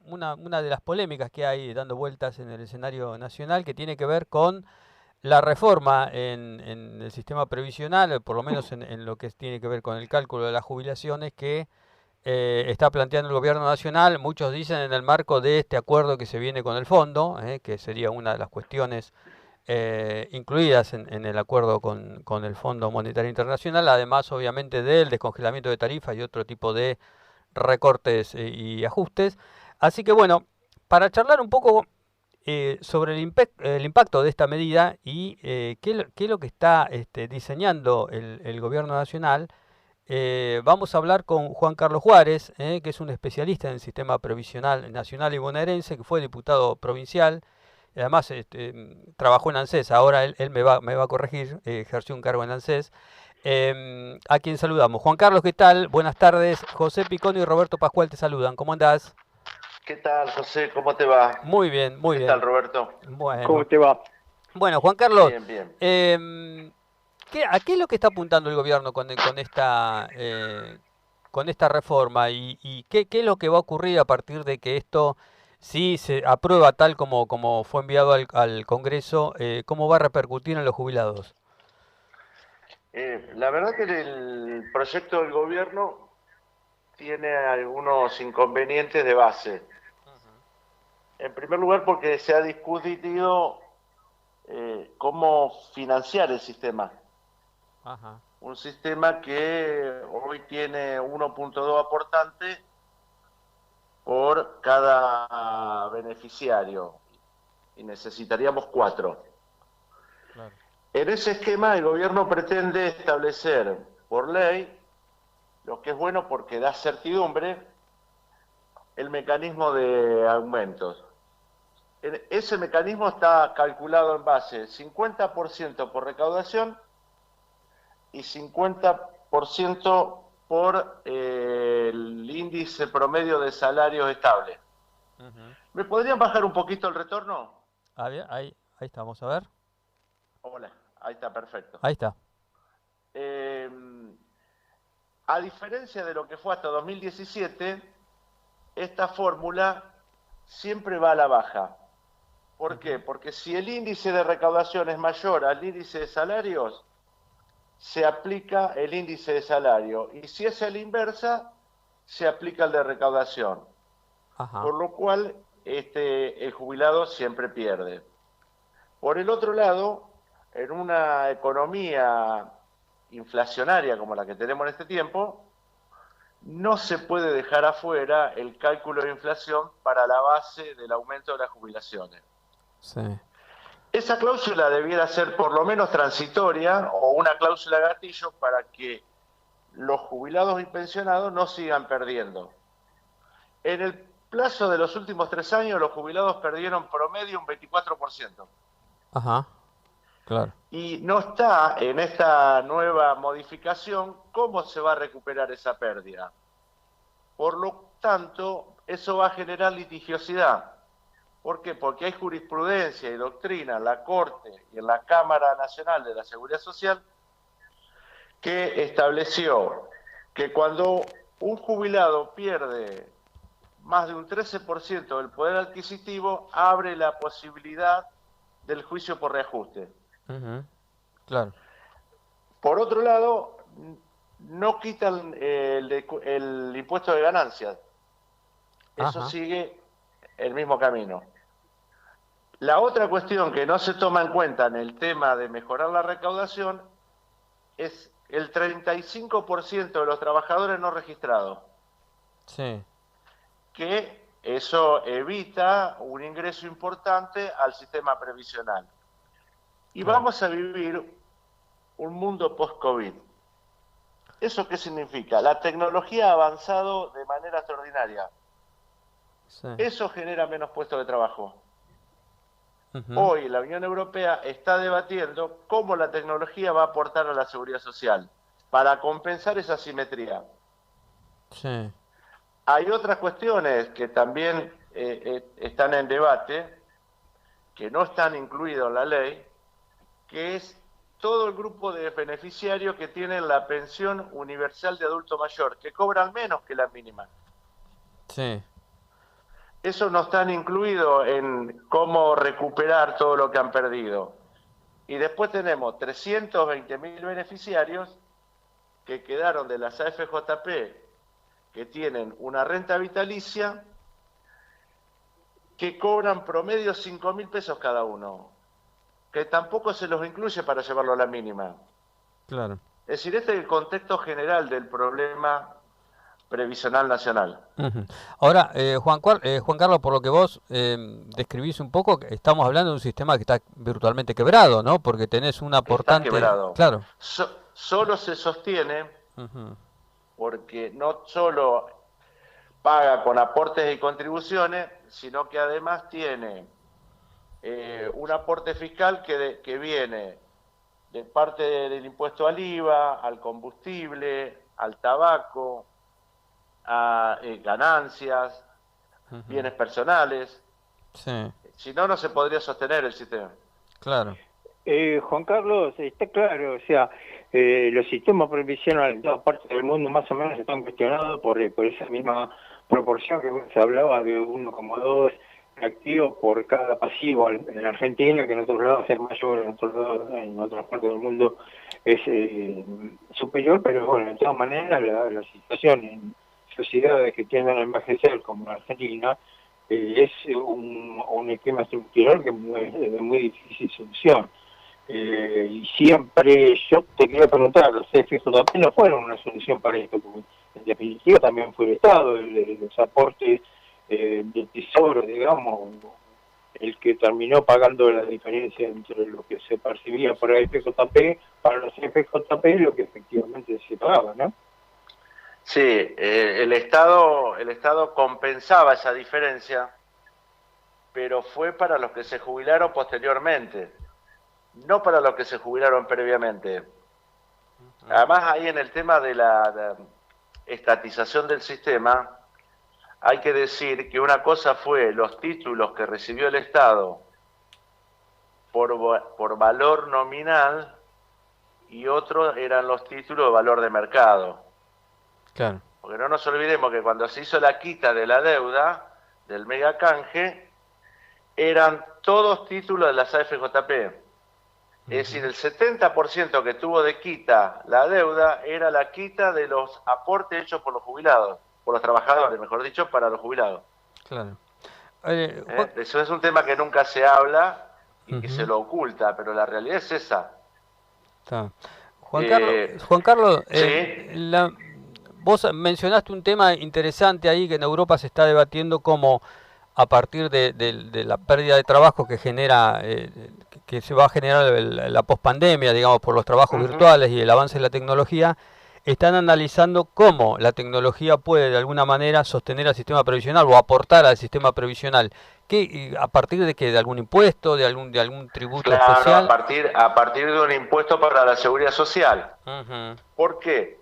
una de las polémicas que hay dando vueltas en el escenario nacional que tiene que ver con la reforma en el sistema previsional, por lo menos en lo que tiene que ver con el cálculo de las jubilaciones que está planteando el gobierno nacional. Muchos dicen en el marco de este acuerdo que se viene con el fondo, que sería una de las cuestiones incluidas en el acuerdo con el Fondo Monetario Internacional, además obviamente del descongelamiento de tarifas y otro tipo de recortes y ajustes. Así que bueno, para charlar un poco sobre el impacto de esta medida y qué es lo que está diseñando el gobierno nacional, vamos a hablar con Juan Carlos Juárez, que es un especialista en el sistema previsional nacional y bonaerense, que fue diputado provincial. Además, trabajó en ANSES, ahora él me va a corregir, ejerció un cargo en ANSES. A quien saludamos. Juan Carlos, ¿qué tal? Buenas tardes. José Piconi y Roberto Pascual te saludan. ¿Cómo andás? ¿Qué tal, José? ¿Cómo te va? Muy bien, muy ¿Qué tal, bien. Roberto? Bueno, ¿Cómo te va? bueno, Juan Carlos, Bien, bien. em, ¿a qué es lo que está apuntando el gobierno con esta reforma y qué es lo que va a ocurrir a partir de que esto, si se aprueba tal como fue enviado al Congreso, cómo va a repercutir en los jubilados? La verdad que el proyecto del gobierno tiene algunos inconvenientes de base. En primer lugar, porque se ha discutido cómo financiar el sistema. Ajá. Un sistema que hoy tiene 1.2 aportantes por cada beneficiario y necesitaríamos 4. Claro. En ese esquema, el gobierno pretende establecer por ley, lo que es bueno porque da certidumbre, el mecanismo de aumentos. Ese mecanismo está calculado en base 50% por recaudación y 50% por el índice promedio de salarios estable. Ujú. ¿Me podrían bajar un poquito el retorno? Ah, bien, ahí estamos, a ver. Hola, ahí está, perfecto. Ahí está. Eh, a diferencia de lo que fue hasta 2017, esta fórmula siempre va a la baja. ¿Por qué? Ujú. Porque si el índice de recaudación es mayor al índice de salarios, se aplica el índice de salario. Y si es a la inversa, se aplica el de recaudación. Ajá. Por lo cual, el jubilado siempre pierde. Por el otro lado, en una economía inflacionaria como la que tenemos en este tiempo, no se puede dejar afuera el cálculo de inflación para la base del aumento de las jubilaciones. Sí. Esa cláusula debiera ser por lo menos transitoria o una cláusula gatillo para que los jubilados y pensionados no sigan perdiendo. En el plazo de los últimos 3 años, los jubilados perdieron promedio un 24%. Ajá. Claro. Y no está en esta nueva modificación cómo se va a recuperar esa pérdida. Por lo tanto, eso va a generar litigiosidad. ¿Por qué? Porque hay jurisprudencia y doctrina en la Corte y en la Cámara Nacional de la Seguridad Social que estableció que cuando un jubilado pierde más de un 13% del poder adquisitivo, abre la posibilidad del juicio por reajuste. Ujú. Claro. Por otro lado, no quitan el impuesto de ganancias. Eso Ajá. sigue el mismo camino. La otra cuestión que no se toma en cuenta en el tema de mejorar la recaudación es el 35% de los trabajadores no registrados, Sí. que eso evita un ingreso importante al sistema previsional. Y Claro. vamos a vivir un mundo post-COVID. ¿Eso qué significa? La tecnología ha avanzado de manera extraordinaria. Sí. Eso genera menos puestos de trabajo. Ujú. Hoy la Unión Europea está debatiendo cómo la tecnología va a aportar a la seguridad social para compensar esa asimetría. Sí. Hay otras cuestiones que también están en debate, que no están incluidos en la ley, que es todo el grupo de beneficiarios que tienen la pensión universal de adulto mayor, que cobran menos que la mínima. Sí. Eso no está incluido en cómo recuperar todo lo que han perdido. Y después tenemos 320.000 beneficiarios que quedaron de las AFJP, que tienen una renta vitalicia, que cobran promedio 5.000 pesos cada uno, que tampoco se los incluye para llevarlo a la mínima. Claro. Es decir, este es el contexto general del problema previsional nacional. Ahora, Juan Carlos, por lo que vos describís un poco, estamos hablando de un sistema que está virtualmente quebrado, ¿no? Porque tenés un aportante... Está quebrado. Claro. Solo se sostiene porque no solo paga con aportes y contribuciones, sino que además tiene un aporte fiscal que viene de parte del impuesto al IVA, al combustible, al tabaco, a ganancias, bienes personales. Sí. Si no, no se podría sostener el sistema. Claro. Juan Carlos, está claro, o sea, los sistemas previsionales en todas partes del mundo más o menos están cuestionados por esa misma proporción que se hablaba de 1,2 activos por cada pasivo en Argentina, que en otros lados es mayor, en otras partes del mundo es superior, pero bueno, de todas maneras la situación en sociedades que tienden a envejecer como la Argentina es un esquema estructural que es de muy difícil solución. Y siempre yo te quería preguntar, los CFJP no fueron una solución para esto, porque en definitiva también fue el Estado, los aportes del Tesoro, digamos, el que terminó pagando la diferencia entre lo que se percibía por el FJP, para los FJP lo que efectivamente se pagaba, ¿no? Sí, el Estado compensaba esa diferencia, pero fue para los que se jubilaron posteriormente, no para los que se jubilaron previamente. Además, ahí en el tema de la estatización del sistema, hay que decir que una cosa fue los títulos que recibió el Estado por valor nominal y otro eran los títulos de valor de mercado. Claro. Porque no nos olvidemos que cuando se hizo la quita de la deuda, del megacanje, eran todos títulos de las AFJP. Es decir, el 70% que tuvo de quita la deuda era la quita de los aportes hechos por los jubilados, por los trabajadores, mejor dicho, para los jubilados. Claro. Eso es un tema que nunca se habla y que se lo oculta, pero la realidad es esa. Está. Juan Carlos, ¿sí? Vos mencionaste un tema interesante ahí que en Europa se está debatiendo como a partir de la pérdida de trabajo que genera, que se va a generar la pospandemia, digamos, por los trabajos virtuales y el avance de la tecnología, están analizando cómo la tecnología puede de alguna manera sostener al sistema previsional o aportar al sistema previsional. ¿A partir de qué? ¿De algún impuesto? ¿De algún tributo especial? A partir de un impuesto para la seguridad social. ¿Por qué?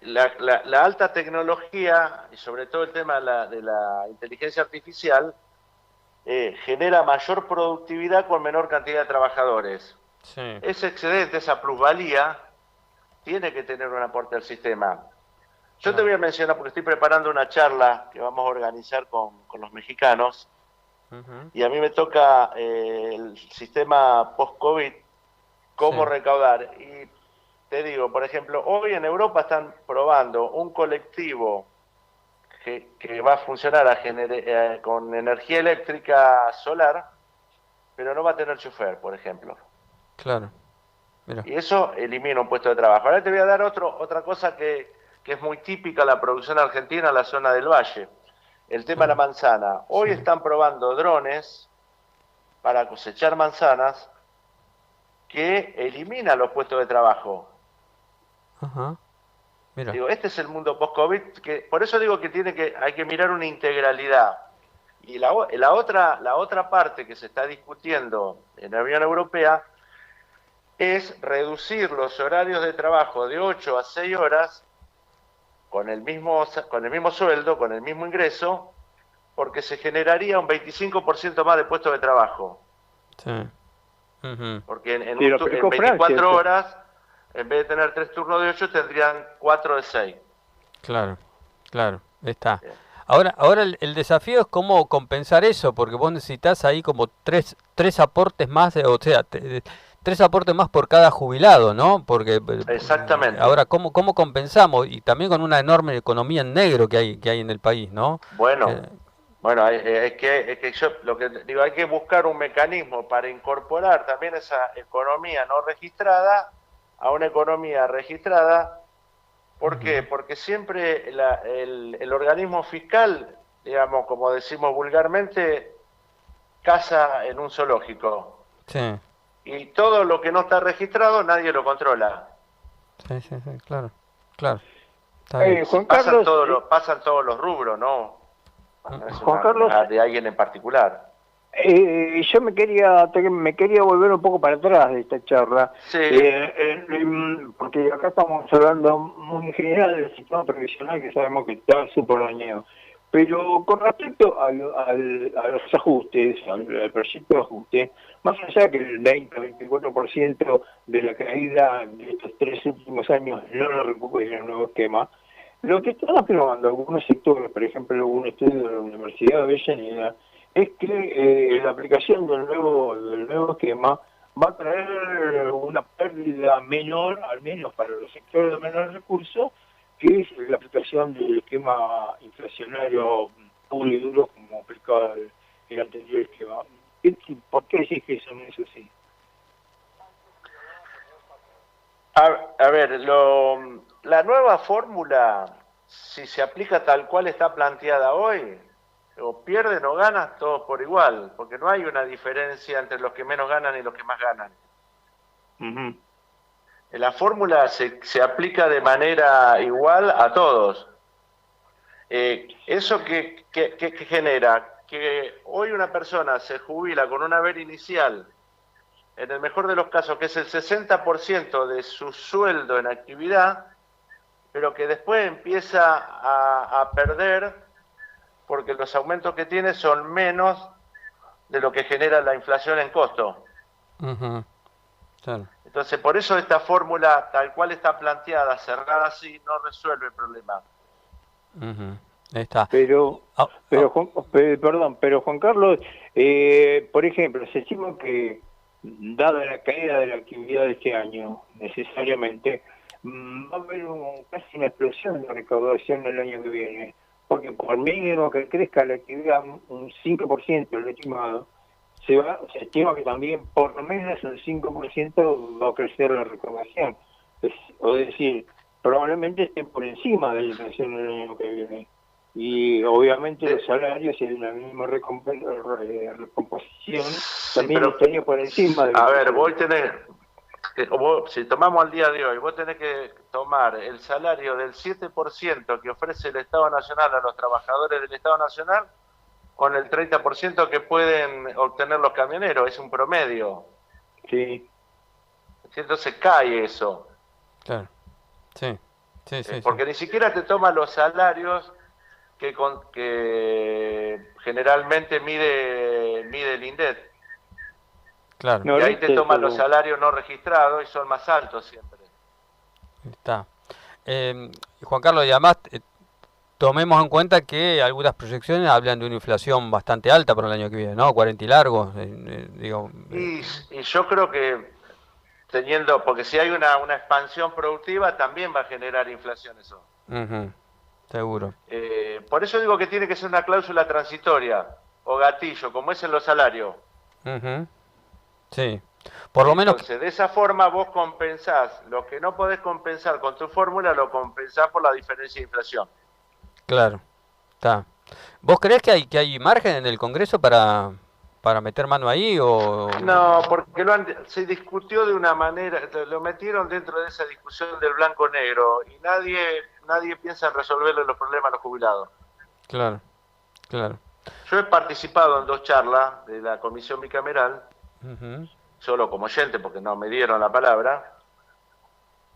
La alta tecnología y sobre todo el tema de la inteligencia artificial genera mayor productividad con menor cantidad de trabajadores. Sí. Ese excedente, esa plusvalía, tiene que tener un aporte al sistema. Yo te voy a mencionar, porque estoy preparando una charla que vamos a organizar con los mexicanos, y a mí me toca el sistema post-COVID, cómo recaudar. Y te digo, por ejemplo, hoy en Europa están probando un colectivo que va a funcionar con energía eléctrica solar, pero no va a tener chofer, por ejemplo. Claro. Mira. Y eso elimina un puesto de trabajo. Ahora te voy a dar otra cosa que es muy típica de la producción argentina en la zona del Valle. El tema de la manzana. Hoy están probando drones para cosechar manzanas que eliminan los puestos de trabajo. Mira. Digo, este es el mundo post-COVID, por eso digo que hay que mirar una integralidad. Y la otra parte que se está discutiendo en la Unión Europea es reducir los horarios de trabajo de 8 a 6 horas con el mismo sueldo, con el mismo ingreso, porque se generaría un 25% más de puestos de trabajo. Sí. Porque en 24 horas, en vez de tener 3 turnos de 8, tendrían 4 de 6. Claro, está. Ahora el desafío es cómo compensar eso, porque vos necesitas ahí como tres aportes más, o sea, tres aportes más por cada jubilado, ¿no? Porque Exactamente. ahora, ¿cómo compensamos? Y también con una enorme economía en negro que hay en el país, ¿no? Bueno, Eh, bueno, es que yo lo que digo, hay que buscar un mecanismo para incorporar también esa economía no registrada a una economía registrada. ¿Por qué? ujú. Porque siempre el organismo fiscal, digamos, como decimos vulgarmente, caza en un zoológico. Sí, Y todo lo que no está registrado nadie lo controla. sí, claro, claro, está bien. Juan Carlos, Pasan todos los rubros, ¿no? Mm, No es Juan Carlos, una de alguien en particular. yo me quería volver un poco para atrás de esta charla, Sí, porque acá estamos hablando muy en general del sistema previsional que sabemos que está súper dañado. Pero con respecto a los ajustes, al proyecto de ajuste, más allá que el 20-24% de la caída de estos 3 últimos años no lo recupera el nuevo esquema, lo que están afirmando algunos sectores, por ejemplo, un estudio de la Universidad de Avellaneda, es que la aplicación del nuevo esquema va a traer una pérdida menor, al menos para los sectores de menores recursos, que es la aplicación del esquema inflacionario puro y duro como aplicaba el anterior esquema. ¿Por qué decís que eso no es así? a ver, la nueva fórmula, si se aplica tal cual está planteada hoy, o pierden o ganan todos por igual, porque no hay una diferencia entre los que menos ganan y los que más ganan. Ujú. La fórmula se aplica de manera igual a todos. ¿Eso que genera? Que hoy una persona se jubila con un haber inicial, en el mejor de los casos, que es el 60% de su sueldo en actividad, pero que después empieza a perder porque los aumentos que tiene son menos de lo que genera la inflación en costo. Ujú, claro, Entonces, por eso esta fórmula, tal cual está planteada, cerrada así, no resuelve el problema. ujú, ahí está. Pero, Ah, ah, pero Juan Carlos, por ejemplo, se estima que, dada la caída de la actividad de este año, necesariamente, va a haber casi una explosión de recaudación el año que viene, porque por mínimo que crezca la actividad un 5% el estimado, se estima que también por lo menos un 5% va a crecer la recaudación. O decir, probablemente esté por encima de la inflación el año que viene. Y obviamente los De, salarios en la misma recomposición sí, también pero, estaría por encima de la a ver, inflación. si tomamos el día de hoy, vos tenés que tomar el salario del 7% que ofrece el Estado Nacional a los trabajadores del Estado Nacional con el 30% que pueden obtener los camioneros, es un promedio. Sí. Entonces cae eso, claro, sí, sí. porque ni siquiera te toma los salarios que generalmente mide el INDEC. Claro, Y ahí te Noreste, toma los salarios no registrados y son más altos siempre. está. Juan Carlos, y además tomemos en cuenta que algunas proyecciones hablan de una inflación bastante alta para el año que viene, ¿no? 40 y largos, digo. Y yo creo que porque si hay una expansión productiva, también va a generar inflación eso. Ujú, seguro. Por eso digo que tiene que ser una cláusula transitoria o gatillo, como es en los salarios. Ujú, sí. Por lo menos, Entonces, de esa forma vos compensás lo que no podés compensar con tu fórmula, lo compensás por la diferencia de inflación. claro, está. ¿Vos creés que hay margen en el Congreso para meter mano ahí o? No, porque se discutió de una manera, lo metieron dentro de esa discusión del blanco-negro y nadie piensa en resolverle los problemas a los jubilados. Claro, claro. Yo he participado en 2 charlas de la comisión bicameral, Ujú, solo como oyente porque no me dieron la palabra,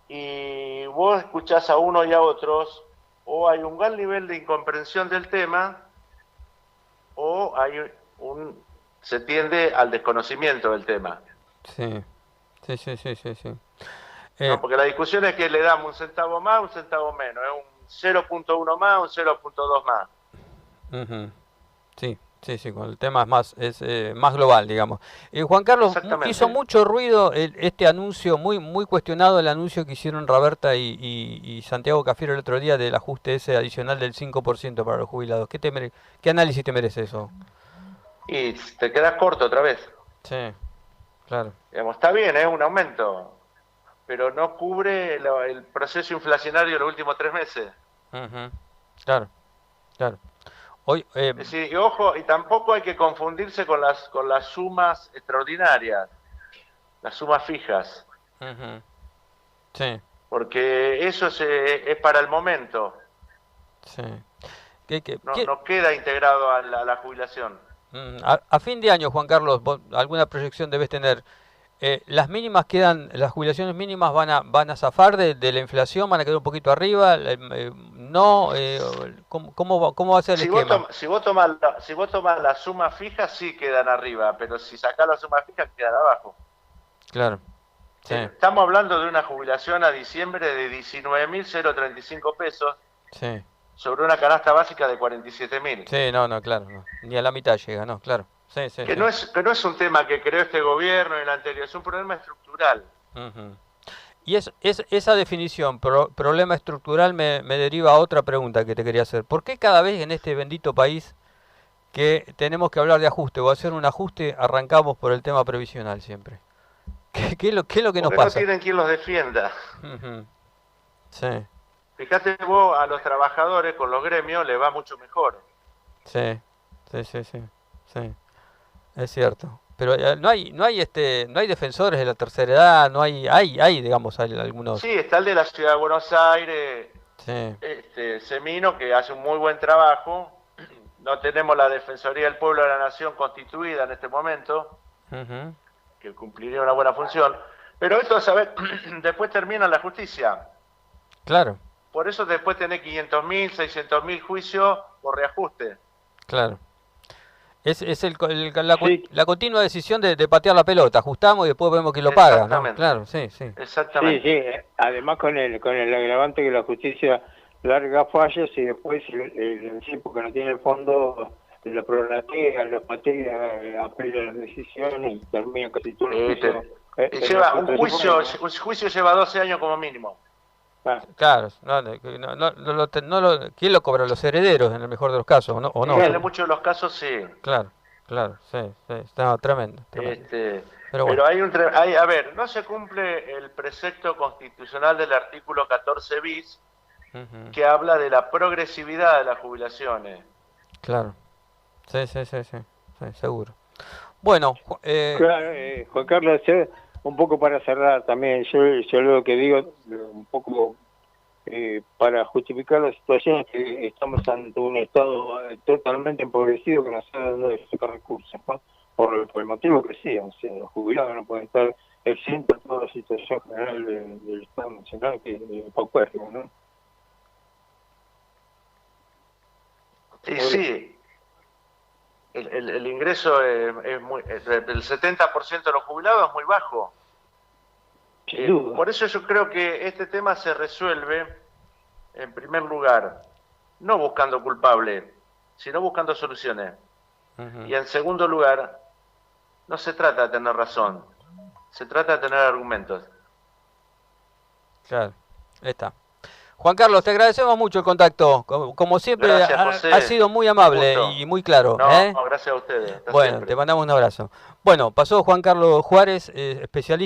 y vos escuchás a uno y a otros, o hay un gran nivel de incomprensión del tema, o se tiende al desconocimiento del tema. sí, sí. Eh, ¿No? Porque la discusión es que le damos un centavo más, un centavo menos, es un 0,1 más, un 0,2 más. Ujú. Sí, sí, sí, con el tema más global, digamos. Juan Carlos, hizo Exactamente. mucho ruido este anuncio, muy cuestionado el anuncio que hicieron Roberta y Santiago Cafiero el otro día del ajuste ese adicional del 5% para los jubilados. ¿Qué análisis te merece eso? Y te quedas corto otra vez. Sí, claro. Digamos, está bien, es un aumento, pero no cubre el proceso inflacionario de los últimos 3 meses. Ujú. Claro, claro. Hoy, Es decir, y ojo, y tampoco hay que confundirse con las sumas extraordinarias, las sumas fijas, ujú. Sí, porque eso es para el momento, sí. ¿Qué, qué, no, qué- no queda integrado a la jubilación. a fin de año, Juan Carlos, alguna proyección debes tener. Las mínimas quedan, las jubilaciones mínimas van a zafar de la inflación, van a quedar un poquito arriba, no, ¿cómo va a ser el esquema? Si vos tomás las sumas fijas, sí quedan arriba, pero si sacás las sumas fijas, quedan abajo. Claro, sí, Estamos hablando de una jubilación a diciembre de 19.035 pesos sí, sobre una canasta básica de 47.000. sí, no, no, claro, no, ni a la mitad llega, no, claro, sí, sí, sí. Que no es un tema que creó este gobierno y el anterior, es un problema estructural. Ujú. Y esa definición, problema estructural, me deriva a otra pregunta que te quería hacer. ¿Por qué cada vez en este bendito país que tenemos que hablar de ajuste o hacer un ajuste, arrancamos por el tema previsional siempre? ¿Qué es lo que nos Porque no pasa? tienen quien los defienda. Ujú. Sí, Fíjate vos, a los trabajadores con los gremios les va mucho mejor. sí, sí, sí, sí, sí, es cierto. Pero no hay defensores de la tercera edad, no hay, digamos, hay algunos. Sí, está el de la Ciudad de Buenos Aires, Sí, Semino, que hace un muy buen trabajo. No tenemos la Defensoría del Pueblo de la Nación constituida en este momento, ujú, que cumpliría una buena función. Pero esto, ¿sabes? Después termina en la justicia. claro, Por eso después tenés 500.000, 600.000 juicios por reajuste. claro. Es Sí, la continua decisión de patear la pelota, ajustamos y después vemos que lo paga, ¿no? Exactamente, Claro, sí, sí, sí, sí. exactamente. Además con el agravante que la justicia larga fallos y después el tipo que no tiene el fondo lo prorratea, lo patea, apela las decisiones y termina casi todos los Eh, juicios te- en la Corte Suprema. un juicio lleva 12 años como mínimo. Ah, claro. ¿Quién lo cobra? Los herederos en el mejor de los casos, ¿o no? En muchos de los casos sí. Claro, claro, sí, sí, está tremendo, tremendo. Este, Pero bueno, pero a ver, no se cumple el precepto constitucional del artículo 14 bis ujú, que habla de la progresividad de las jubilaciones. claro, sí, sí, sí, sí, sí, seguro. Bueno, claro, Juan Carlos, un poco para cerrar también, yo lo que digo, un poco para justificar la situación es que estamos ante un Estado totalmente empobrecido que no sabe dónde sacar recursos, ¿no? Por el motivo que sea, o sea, los jubilados no pueden estar exentos de toda la situación general del Estado Nacional que es paupérrimo, ¿no? Y sí, el ingreso es muy, el 70% de los jubilados es muy bajo. Sin duda. Por eso yo creo que este tema se resuelve, en primer lugar, no buscando culpable, sino buscando soluciones. ujú, Y en segundo lugar, no se trata de tener razón, se trata de tener argumentos. claro, ahí está. Juan Carlos, te agradecemos mucho el contacto. Como siempre, Gracias, ha José. sido muy Un amable y gusto. muy claro, No, ¿eh? gracias a ustedes. Hasta Bueno, te siempre. mandamos un abrazo. Bueno, pasó Juan Carlos Juárez, especialista.